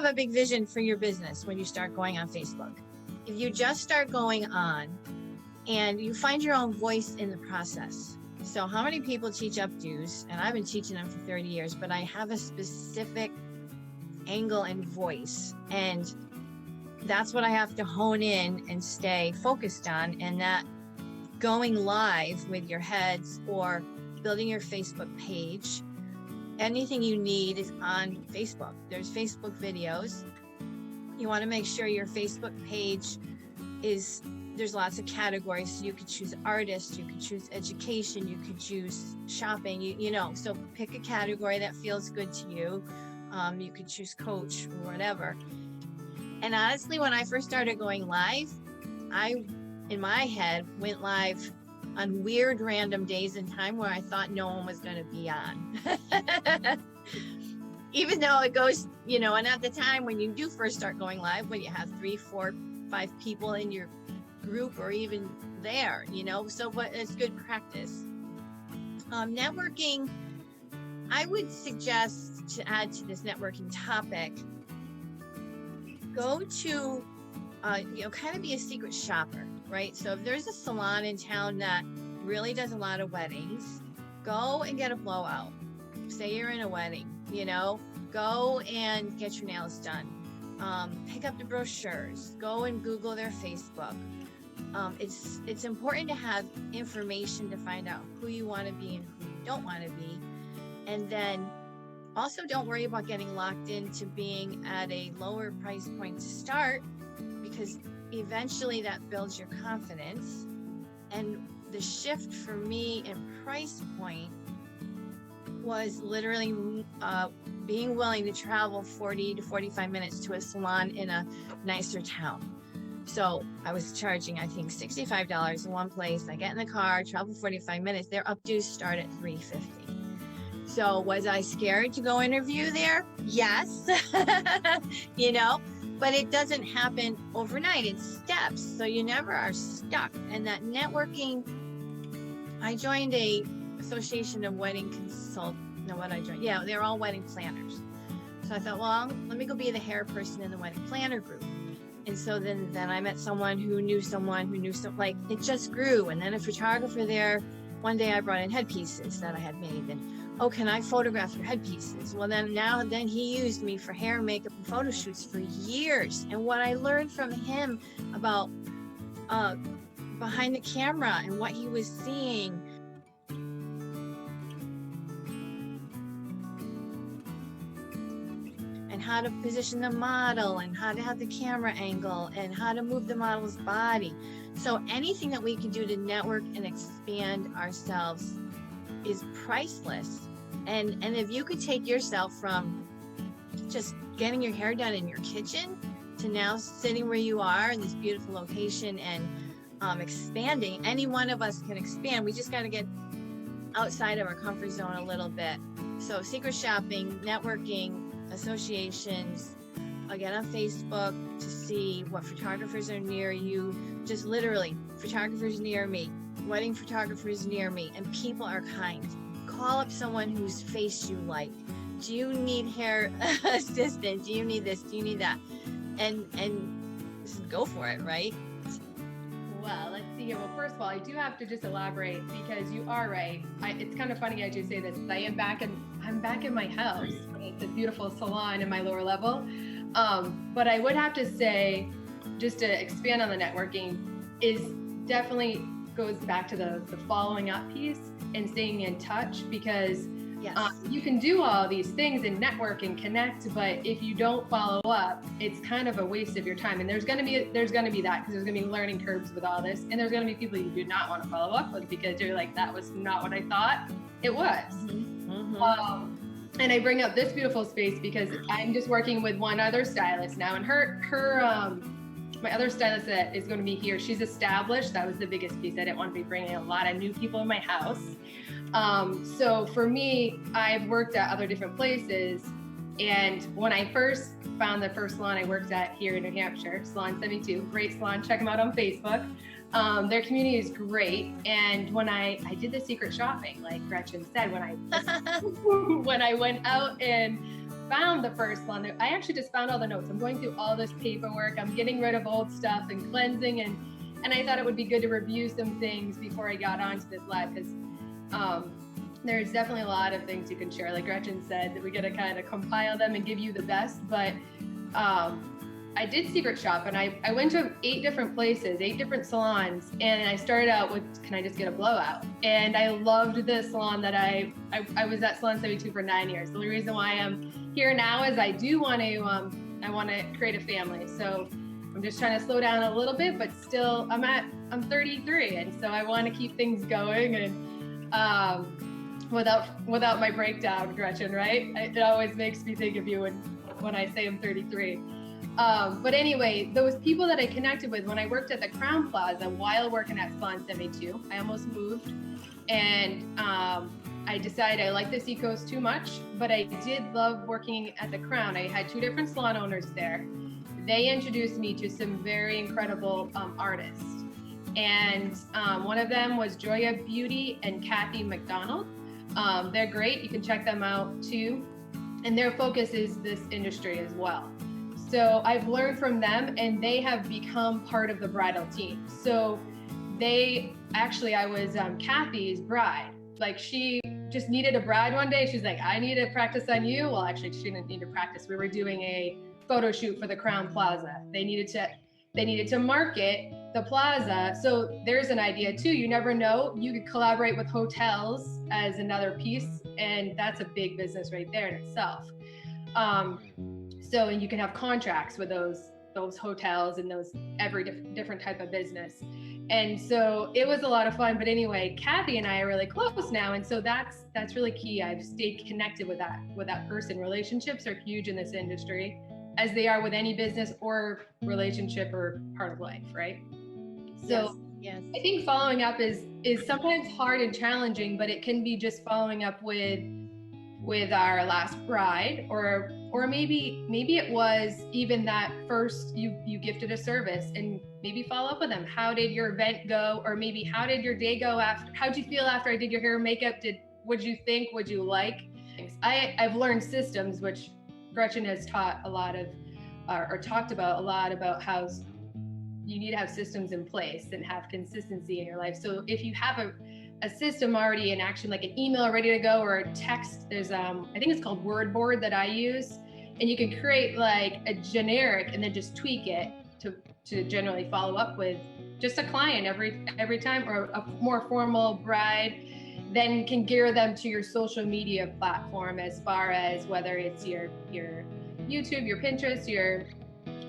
a big vision for your business when you start going on Facebook. If you just start going on and you find your own voice in the process. So how many people teach updos? And I've been teaching them for 30 years, but I have a specific angle and voice. And that's what I have to hone in and stay focused on. And that going live with your heads or building your Facebook page, anything you need is on Facebook. There's Facebook videos. You want to make sure your Facebook page there's lots of categories. So you could choose artists, you could choose education, you could choose shopping, you know, so pick a category that feels good to you. You could choose coach or whatever. And honestly, when I first started going live, I, in my head, went live on weird random days and time where I thought no one was going to be on. Even though it goes, you know, and at the time when you do first start going live, when you have 3, 4, 5 people in your group or even there, you know, so but it's good practice. Networking, I would suggest, to add to this networking topic, go to, you know, kind of be a secret shopper, right? So if there's a salon in town that really does a lot of weddings, go and get a blowout. Say you're in a wedding, you know, go and get your nails done. Pick up the brochures, go and Google their Facebook. It's important to have information to find out who you want to be and who you don't want to be. And then also don't worry about getting locked into being at a lower price point to start, because eventually that builds your confidence. And the shift for me in price point was literally being willing to travel 40 to 45 minutes to a salon in a nicer town. So I was charging, I think, $65 in one place. I get in the car, travel 45 minutes. Their updos start at $350. So was I scared to go interview there? Yes. You know, but it doesn't happen overnight. It's steps. So you never are stuck. And that networking, I joined a association of wedding Yeah, they're all wedding planners. So I thought, well, let me go be the hair person in the wedding planner group. And so then I met someone who knew someone, like it just grew. And then a photographer there, one day I brought in headpieces that I had made, and, oh, can I photograph your headpieces? Well, then he used me for hair, makeup, and photo shoots for years. And what I learned from him about behind the camera and what he was seeing, and how to position the model, and how to have the camera angle, and how to move the model's body. So anything that we can do to network and expand ourselves is priceless. And if you could take yourself from just getting your hair done in your kitchen to now sitting where you are in this beautiful location and expanding, any one of us can expand. We just got to get outside of our comfort zone a little bit. So secret shopping, networking, associations, again on Facebook to see what photographers are near you. Just literally, photographers near me, wedding photographers near me, and people are kind. Call up someone whose face you like. Do you need hair assistant? Do you need this? Do you need that? And just go for it, right? Well, let's see here. Well, first of all, I do have to just elaborate, because you are right. It's kind of funny as you say this. I'm back in my house. It's a beautiful salon in my lower level. But I would have to say, just to expand on the networking, is definitely goes back to the following up piece and staying in touch, because yes. You can do all these things and network and connect, but if you don't follow up, it's kind of a waste of your time. And there's going to be that, because there's going to be learning curves with all this, and there's going to be people you do not want to follow up with because you're like, that was not what I thought it was. Mm-hmm. And I bring up this beautiful space because I'm just working with one other stylist now, and my other stylist that is going to be here, she's established. That was the biggest piece. I didn't want to be bringing a lot of new people in my house. So for me, I've worked at other different places. And when I first found the first salon I worked at here in New Hampshire, Salon 72, great salon, check them out on Facebook. Their community is great. And when I did the secret shopping, like Gretchen said, when I went out and found the first one. I actually just found all the notes. I'm going through all this paperwork. I'm getting rid of old stuff and cleansing, and I thought it would be good to review some things before I got onto this live, because there's definitely a lot of things you can share. Like Gretchen said, that we got to kind of compile them and give you the best. But I did secret shop, and I went to 8 different places, 8 different salons, and I started out with, can I just get a blowout? And I loved the salon that I was at Salon 72 for 9 years. The only reason why I'm here now is I do want to, I want to create a family. So I'm just trying to slow down a little bit, but still I'm 33. And so I want to keep things going, and without my breakdown, Gretchen, right? It always makes me think of you when I say I'm 33. But anyway, those people that I connected with when I worked at the Crown Plaza while working at Salon 72, I almost moved, and I decided I liked the Seacoast too much, but I did love working at the Crown. I had 2 different salon owners there. They introduced me to some very incredible artists, and one of them was Joya Beauty and Kathy McDonald. They're great. You can check them out too, and their focus is this industry as well. So I've learned from them, and they have become part of the bridal team. So I was Kathy's bride. Like, she just needed a bride one day. She's like, I need to practice on you. Well, actually, she didn't need to practice. We were doing a photo shoot for the Crown Plaza. They needed to market the plaza. So there's an idea too. You never know. You could collaborate with hotels as another piece, and that's a big business right there in itself. And you can have contracts with those hotels and those every different type of business. And so it was a lot of fun. But anyway, Kathy and I are really close now. And so that's really key. I've stayed connected with that person. Relationships are huge in this industry, as they are with any business or relationship or part of life, right? So yes. I think following up is sometimes hard and challenging, but it can be just following up with our last bride, or maybe it was even that first you gifted a service, and maybe follow up with them. How did your event go? Or maybe how did your day go after? How'd you feel after I did your hair and makeup? What'd you think? What'd you like? I've learned systems, which Gretchen has taught a lot of, or talked about a lot about how you need to have systems in place and have consistency in your life. So if you have a system already in action, like an email ready to go or a text, there's I think it's called Word Board that I use, and you can create like a generic and then just tweak it to generally follow up with just a client every time, or a more formal bride. Then can gear them to your social media platform, as far as whether it's your YouTube, your Pinterest, your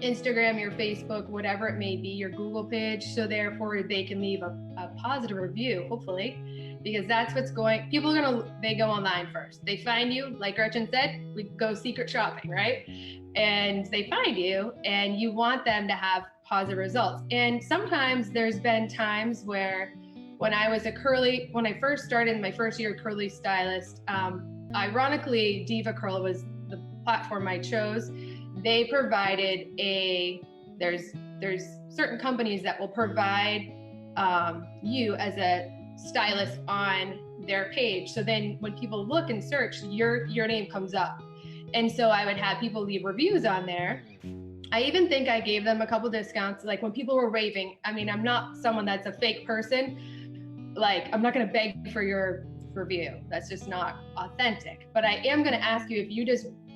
Instagram, your Facebook, whatever it may be, your Google page. So therefore they can leave a positive review, hopefully, because that's what's they go online first. They find you, like Gretchen said, we go secret shopping, right? And they find you, and you want them to have positive results. And sometimes there's been times where when I first started my first year curly stylist, ironically, Diva Curl was the platform I chose. They provided there's certain companies that will provide you as a stylist on their page. So then when people look and search, your name comes up. And so I would have people leave reviews on there. I even think I gave them a couple discounts. Like when people were raving, I mean, I'm not someone that's a fake person. Like, I'm not going to beg for your review. That's just not authentic. But I am going to ask you,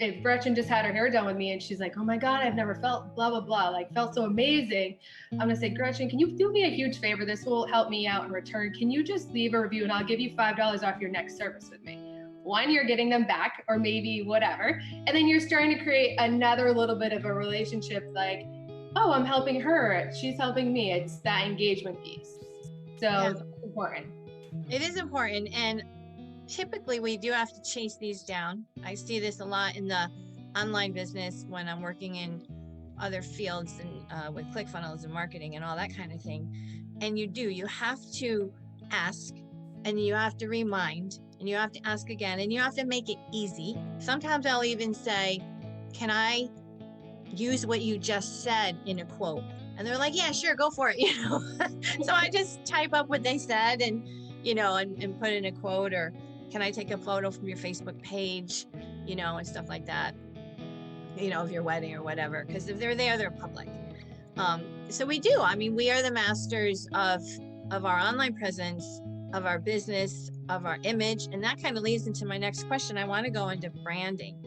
if Gretchen just had her hair done with me and she's like, oh my God, I've never felt blah, blah, blah, like felt so amazing. I'm going to say, Gretchen, can you do me a huge favor? This will help me out in return. Can you just leave a review and I'll give you $5 off your next service with me? One, you're getting them back, or maybe whatever. And then you're starting to create another little bit of a relationship, like, oh, I'm helping her, she's helping me. It's that engagement piece. So It's important. It is important. And typically we do have to chase these down. I see this a lot in the online business when I'm working in other fields and with ClickFunnels and marketing and all that kind of thing. And you have to ask, and you have to remind, and you have to ask again, and you have to make it easy. Sometimes I'll even say, can I use what you just said in a quote? And they're like, yeah, sure, go for it. So I just type up what they said and put in a quote, or can I take a photo from your Facebook page, and stuff like that. of your wedding or whatever, because if they're there, they're public. So we do. I mean, we are the masters of our online presence, of our business, of our image, and that kind of leads into my next question. I want to go into branding.